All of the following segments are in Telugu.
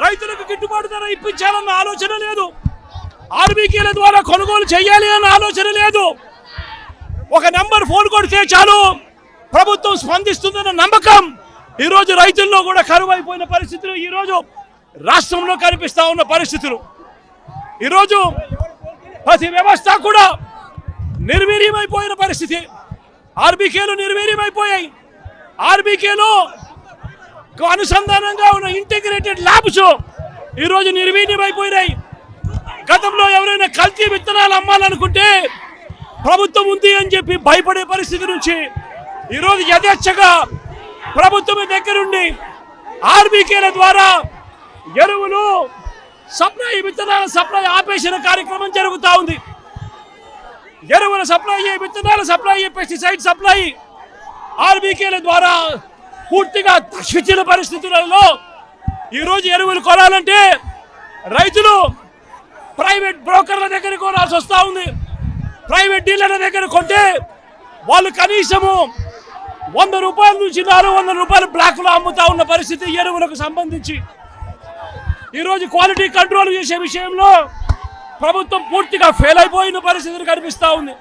రైతులకు గిట్టుబాటు ధర ఇప్పించాలన్న ఆలోచన లేదు. ఆర్బీకేల ద్వారా కొనుగోలు చేయాలి అన్న ఆలోచన లేదు. ఒక నంబర్ ఫోన్ కొడితే చాలు ప్రభుత్వం స్పందిస్తుందన్న నమ్మకం ఈరోజు రైతుల్లో కూడా కరువైపోయిన పరిస్థితులు ఈరోజు రాష్ట్రంలో కనిపిస్తా ఉన్న పరిస్థితులు. ఈరోజు ప్రతి వ్యవస్థ కూడా నిర్వీర్యమైపోయిన పరిస్థితి. ఆర్బీకేలు నిర్వీర్యమైపోయాయి. ఆర్బీకేలో అనుసంధానంగా ఉన్న ఇంటిగ్రేటెడ్ ల్యాబ్స్ ఈరోజు నిర్వీర్యమైపోయినాయి. గతంలో ఎవరైనా కల్తీ విత్తనాలు అమ్మాలనుకుంటే ప్రభుత్వం ఉంది అని చెప్పి భయపడే పరిస్థితి నుంచి ఈరోజు యథేచ్ఛగా ప్రభుత్వం దగ్గరుండి ఆర్బీకేల ద్వారా ఎరువులు సప్లై, విత్తనాల సప్లై ఆపేసిన కార్యక్రమం జరుగుతూ ఉంది. ఎరువుల సప్లై, విత్తనాల సప్లై, పెస్టిసైడ్ సప్లై ఆర్బీకేల ద్వారా పూర్తిగా తగ్గించిన పరిస్థితులలో ఈరోజు ఎరువులు కొనాలంటే రైతులు ప్రైవేట్ బ్రోకర్ల దగ్గర కొనాల్సి వస్తూ ఉంది. ప్రైవేట్ డీలర్ల దగ్గర కొంటే వాళ్ళు కనీసము 100 రూపాయల నుంచి 400 రూపాయలు బ్లాక్లో అమ్ముతా ఉన్న పరిస్థితి ఎరువులకు సంబంధించి. ఈరోజు క్వాలిటీ కంట్రోల్ చేసే విషయంలో ప్రభుత్వం పూర్తిగా ఫెయిల్ అయిపోయిన పరిస్థితులు కనిపిస్తూ ఉంది.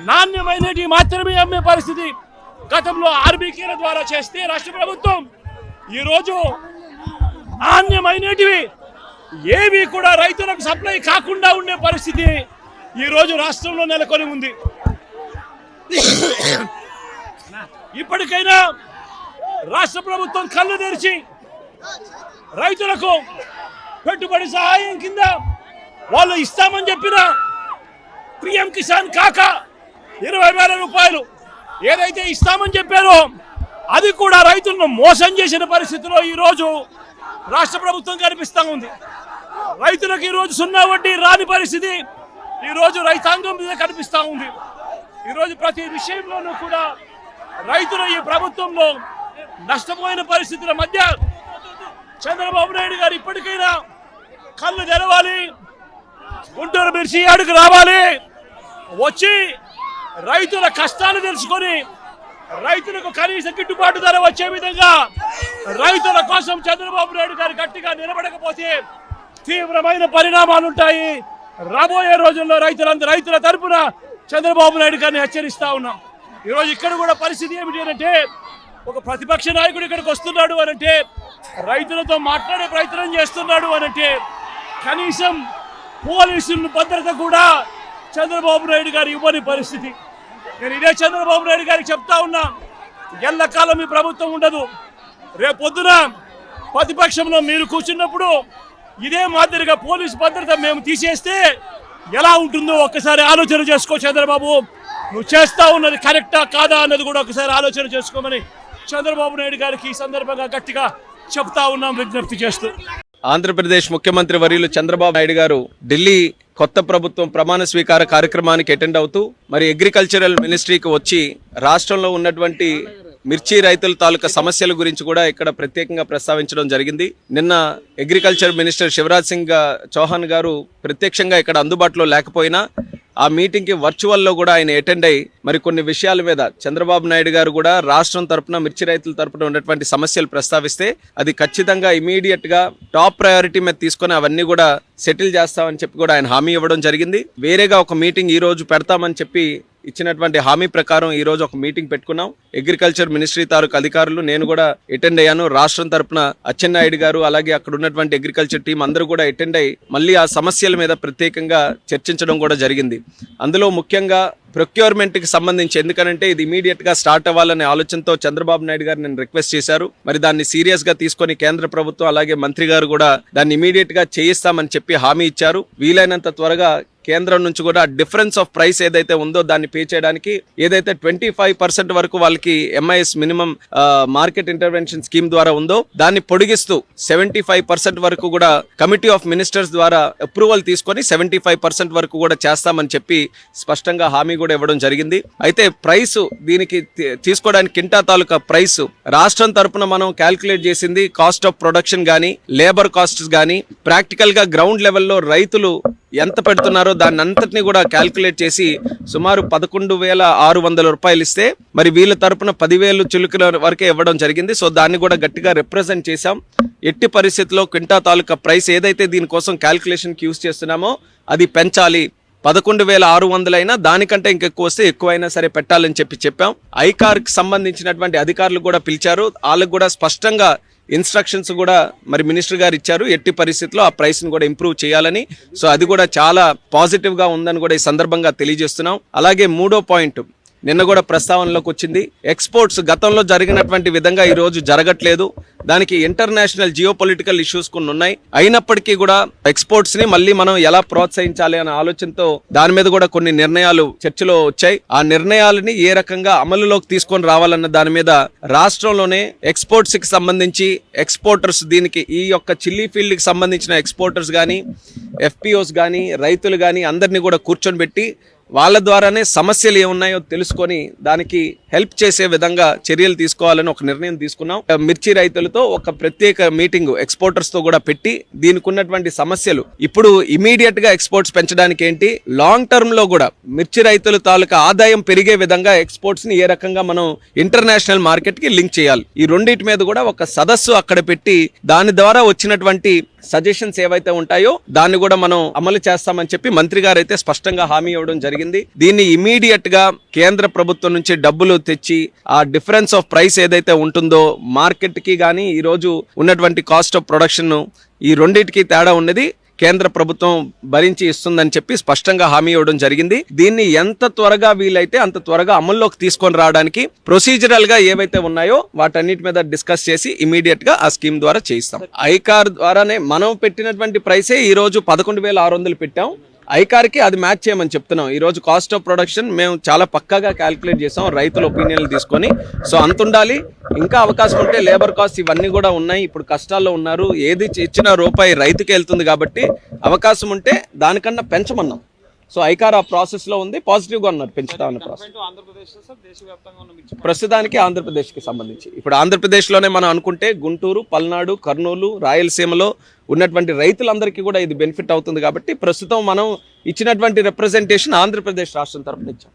నాణ్యమైనటి మాత్రమే అమ్మే పరిస్థితి గతంలో ఆర్బీకేల ద్వారా చేస్తే రాష్ట్ర ప్రభుత్వం ఈరోజు నాణ్యమైనటివి ఏవి కూడా రైతులకు సప్లై కాకుండా ఉండే పరిస్థితి ఈరోజు రాష్ట్రంలో నెలకొని ఉంది. ఇప్పటికైనా రాష్ట్ర ప్రభుత్వం కళ్ళు తెరిచి రైతులకు పెట్టుబడి సహాయం కింద వాళ్ళు ఇస్తామని చెప్పిన పిఎం కిసాన్ కాక 20,000 రూపాయలు ఏదైతే ఇస్తామని చెప్పారో అది కూడా రైతులను మోసం చేసిన పరిస్థితిలో ఈరోజు రాష్ట్ర ప్రభుత్వం కనిపిస్తూ ఉంది. రైతులకు ఈరోజు 0 వడ్డీ రాని పరిస్థితి ఈరోజు రైతాంగం మీద కనిపిస్తూ ఉంది. ఈరోజు ప్రతి విషయంలోనూ కూడా రైతులు ఈ ప్రభుత్వంలో నష్టపోయిన పరిస్థితుల మధ్య చంద్రబాబు నాయుడు గారు ఇప్పటికైనా కళ్ళు తెరవాలి, గుంటూరు మిర్చి యార్డుకు రావాలి, వచ్చి రైతుల కష్టాలు తెలుసుకొని రైతులకు కనీస గిట్టుబాటు ధర వచ్చే విధంగా రైతుల కోసం చంద్రబాబు నాయుడు గారు గట్టిగా నిలబడకపోతే తీవ్రమైన పరిణామాలు ఉంటాయి. రాబోయే రోజుల్లో రైతుల తరపున చంద్రబాబు నాయుడు గారిని హెచ్చరిస్తా ఉన్నాం. ఈరోజు ఇక్కడ కూడా పరిస్థితి ఏమిటి అంటే ఒక ప్రతిపక్ష నాయకుడు ఇక్కడికి వస్తున్నాడు అనంటే, రైతులతో మాట్లాడే ప్రయత్నం చేస్తున్నాడు అనంటే కనీసం పోలీసుల భద్రత కూడా చంద్రబాబు నాయుడు గారు ఇవ్వని పరిస్థితి. నేను ఇదే చంద్రబాబు నాయుడు గారికి చెప్తా ఉన్నా, ఎల్లకాలం ఈ ప్రభుత్వం ఉండదు. రేపొద్దున ప్రతిపక్షంలో మీరు కూర్చున్నప్పుడు ఇదే మాదిరిగా పోలీసు భద్రత మేము తీసేస్తే ఎలా ఉంటుందో ఒక్కసారి ఆలోచన చేసుకో చంద్రబాబు. నువ్వు చేస్తా ఉన్నది కరెక్టా కాదా అన్నది కూడా ఒకసారి ఆలోచన చేసుకోమని చంద్రబాబు నాయుడు గారికి ఈ సందర్భంగా గట్టిగా చెప్తా ఉన్నాం, విజ్ఞప్తి చేస్తూ. ఆంధ్రప్రదేశ్ ముఖ్యమంత్రి వర్యులు చంద్రబాబు నాయుడు గారు ఢిల్లీ కొత్త ప్రభుత్వం ప్రమాణ స్వీకార కార్యక్రమానికి అటెండ్ అవుతూ మరి అగ్రికల్చరల్ మినిస్ట్రీకి వచ్చి రాష్ట్రంలో ఉన్నటువంటి మిర్చి రైతుల తాలూకా సమస్యల గురించి కూడా ఇక్కడ ప్రత్యేకంగా ప్రస్తావించడం జరిగింది. నిన్న అగ్రికల్చర్ మినిస్టర్ శివరాజ్ సింగ్ చౌహాన్ గారు ప్రత్యక్షంగా ఇక్కడ అందుబాటులో లేకపోయినా ఆ మీటింగ్కి వర్చువల్లో కూడా ఆయన అటెండ్ అయ్యి మరి కొన్ని విషయాల మీద చంద్రబాబు నాయుడు గారు కూడా రాష్ట్రం తరపున మిర్చి రైతుల తరపున ఉన్నటువంటి సమస్యలు ప్రస్తావిస్తే అది ఖచ్చితంగా ఇమీడియట్గా టాప్ ప్రయారిటీ మీద తీసుకొని అవన్నీ కూడా సెటిల్ చేస్తామని చెప్పి కూడా ఆయన హామీ ఇవ్వడం జరిగింది. వేరేగా ఒక మీటింగ్ ఈ రోజు పెడతామని చెప్పి ఇచ్చినటువంటి హామీ ప్రకారం ఈ రోజు ఒక మీటింగ్ పెట్టుకున్నాం. అగ్రికల్చర్ మినిస్ట్రీ తాలూకు అధికారులు, నేను కూడా అటెండ్ అయ్యాను. రాష్ట్రం తరపున అచ్చెన్నాయుడు గారు అలాగే అక్కడ ఉన్నటువంటి అగ్రికల్చర్ టీం అందరూ కూడా అటెండ్ అయ్యి మళ్ళీ ఆ సమస్యల మీద ప్రత్యేకంగా చర్చించడం కూడా జరిగింది. అందులో ముఖ్యంగా ప్రొక్యూర్మెంట్కి సంబంధించి, ఎందుకనంటే ఇది ఇమీడియట్ గా స్టార్ట్ అవ్వాలనే ఆలోచనతో చంద్రబాబు నాయుడు గారు నేను రిక్వెస్ట్ చేశారు. మరి దాన్ని సీరియస్ గా తీసుకొని కేంద్ర ప్రభుత్వం అలాగే మంత్రి గారు కూడా దాన్ని ఇమీడియట్ గా చేయిస్తామని చెప్పి హామీ ఇచ్చారు. వీలైనంత త్వరగా కేంద్రం నుంచి కూడా డిఫరెన్స్ ఆఫ్ ప్రైస్ ఏదైతే ఉందో దాన్ని పే చేయడానికి ఏదైతే 25% వరకు వాళ్ళకి MIS minimum market intervention scheme ద్వారా ఉందో దాన్ని పొడిగిస్తూ 75% వరకు కూడా కమిటీ ఆఫ్ మినిస్టర్స్ ద్వారా అప్రూవల్ తీసుకొని 75% వరకు కూడా చేస్తామని చెప్పి స్పష్టంగా హామీ కూడా ఇవ్వడం జరిగింది. అయితే ప్రైస్ దీనికి తీసుకోవడానికి కింటా తాలూకా ప్రైస్ రాష్ట్రం తరపున మనం క్యాల్కులేట్ చేసింది కాస్ట్ ఆఫ్ ప్రొడక్షన్ గానీ లేబర్ కాస్ట్స్ గానీ ప్రాక్టికల్ గా గ్రౌండ్ లెవెల్లో రైతులు ఎంత పెడుతున్నారో దాన్ని అంతటిని కూడా క్యాల్కులేట్ చేసి సుమారు 11,600 రూపాయలు ఇస్తే మరి వీళ్ళ తరపున 10,000 చిలుకల వరకే ఇవ్వడం జరిగింది. సో దాన్ని కూడా గట్టిగా రిప్రజెంట్ చేశాం. ఎట్టి పరిస్థితుల్లో క్వింటా తాలూకా ప్రైస్ ఏదైతే దీనికోసం క్యాల్కులేషన్కి యూజ్ చేస్తున్నామో అది పెంచాలి. 11,600 అయినా దానికంటే ఇంకెక్కువ వస్తే ఎక్కువైనా సరే పెట్టాలని చెప్పాం. ఐకార్కి సంబంధించినటువంటి అధికారులు కూడా పిలిచారు. వాళ్ళకు కూడా స్పష్టంగా ఇన్స్ట్రక్షన్స్ కూడా మరి మినిస్టర్ గారు ఇచ్చారు. ఎట్టి పరిస్థితుల్లో ఆ ప్రైస్ని కూడా ఇంప్రూవ్ చేయాలని. సో అది కూడా చాలా పాజిటివ్గా ఉందని కూడా ఈ సందర్భంగా తెలియజేస్తున్నాం. అలాగే మూడో పాయింట్ నిన్న కూడా ప్రస్తావనలోకి వచ్చింది. ఎక్స్పోర్ట్స్ గతంలో జరిగినటువంటి విధంగా ఈ రోజు జరగట్లేదు. దానికి ఇంటర్నేషనల్ జియోపొలిటికల్ ఇష్యూస్ కొన్ని ఉన్నాయి. అయినప్పటికీ కూడా ఎక్స్పోర్ట్స్ ని మళ్ళీ మనం ఎలా ప్రోత్సహించాలి అనే ఆలోచనతో దాని మీద కూడా కొన్ని నిర్ణయాలు చర్చలో వచ్చాయి. ఆ నిర్ణయాలని ఏ రకంగా అమలులోకి తీసుకొని రావాలన్న దాని మీద రాష్ట్రంలోనే ఎక్స్పోర్ట్స్ కి సంబంధించి ఎక్స్పోర్టర్స్ దీనికి ఈ యొక్క చిల్లీ ఫీల్డ్ కి సంబంధించిన ఎక్స్పోర్టర్స్ కానీ ఎఫ్పిఓస్ కానీ రైతులు కానీ అందరినీ కూడా కూర్చొని పెట్టి వాళ్ళ ద్వారానే సమస్యలు ఏమున్నాయో తెలుసుకొని దానికి హెల్ప్ చేసే విధంగా చర్యలు తీసుకోవాలని ఒక నిర్ణయం తీసుకున్నాం. మిర్చి రైతులతో ఒక ప్రత్యేక మీటింగ్ ఎక్స్పోర్టర్స్ తో కూడా పెట్టి దీనికి ఉన్నటువంటి సమస్యలు ఇప్పుడు ఇమీడియట్ గా ఎక్స్పోర్ట్స్ పెంచడానికి ఏంటి, లాంగ్ టర్మ్ లో కూడా మిర్చి రైతుల తాలూకా ఆదాయం పెరిగే విధంగా ఎక్స్పోర్ట్స్ ని ఏ రకంగా మనం ఇంటర్నేషనల్ మార్కెట్ కి లింక్ చేయాలి. ఈ రెండింటి మీద కూడా ఒక సదస్సు అక్కడ పెట్టి దాని ద్వారా వచ్చినటువంటి సజెషన్స్ ఏవైతే ఉంటాయో దాన్ని కూడా మనం అమలు చేస్తామని చెప్పి మంత్రి గారు అయితే స్పష్టంగా హామీ ఇవ్వడం జరిగింది. దీన్ని ఇమీడియట్ గా కేంద్ర ప్రభుత్వం నుంచి డబ్బులు తెచ్చి ఆ డిఫరెన్స్ ఆఫ్ ప్రైస్ ఏదైతే ఉంటుందో మార్కెట్ కి కానీ ఈ రోజు ఉన్నటువంటి కాస్ట్ ఆఫ్ ప్రొడక్షన్ ఈ రెండింటికి తేడా ఉన్నది కేంద్ర ప్రభుత్వం భరించి ఇస్తుందని చెప్పి స్పష్టంగా హామీ ఇవ్వడం జరిగింది. దీన్ని ఎంత త్వరగా వీలైతే అంత త్వరగా అమల్లోకి తీసుకొని రావడానికి ప్రొసీజరల్ గా ఏవైతే ఉన్నాయో వాటన్నిటి మీద డిస్కస్ చేసి ఇమీడియట్ గా ఆ స్కీమ్ ద్వారా చేయిస్తాం. ఐకార్ ద్వారానే మనం పెట్టినటువంటి ప్రైసే ఈ రోజు 11,600 పెట్టాం. ఐకార్కి అది మ్యాచ్ చేయమని చెప్తున్నాం. ఈ రోజు కాస్ట్ ఆఫ్ ప్రొడక్షన్ మేము చాలా పక్కాగా క్యాలిక్యులేట్ చేసాం రైతుల ఒపీనియన్లు తీసుకొని. సో అంత ఉండాలి. ఇంకా అవకాశం ఉంటే లేబర్ కాస్ట్ ఇవన్నీ కూడా ఉన్నాయి. ఇప్పుడు కష్టాల్లో ఉన్నారు. ఏది ఇచ్చిన రూపాయి రైతుకి వెళ్తుంది కాబట్టి అవకాశం ఉంటే దానికన్నా పెంచమన్నాం. సో ఐకార్ ఆ ప్రాసెస్ లో ఉంది. పాజిటివ్ గా ఉన్నారు పెంచుతామన్న ప్రాసెస్. ప్రస్తుతానికి ఆంధ్రప్రదేశ్కి సంబంధించి ఇప్పుడు ఆంధ్రప్రదేశ్లోనే మనం అనుకుంటే గుంటూరు, పల్నాడు, కర్నూలు, రాయలసీమలో ఉన్నటువంటి రైతులందరికీ కూడా ఇది బెనిఫిట్ అవుతుంది కాబట్టి ప్రస్తుతం మనం ఇచ్చినటువంటి రిప్రజెంటేషన్ ఆంధ్రప్రదేశ్ రాష్ట్రం తరపున ఇచ్చాం.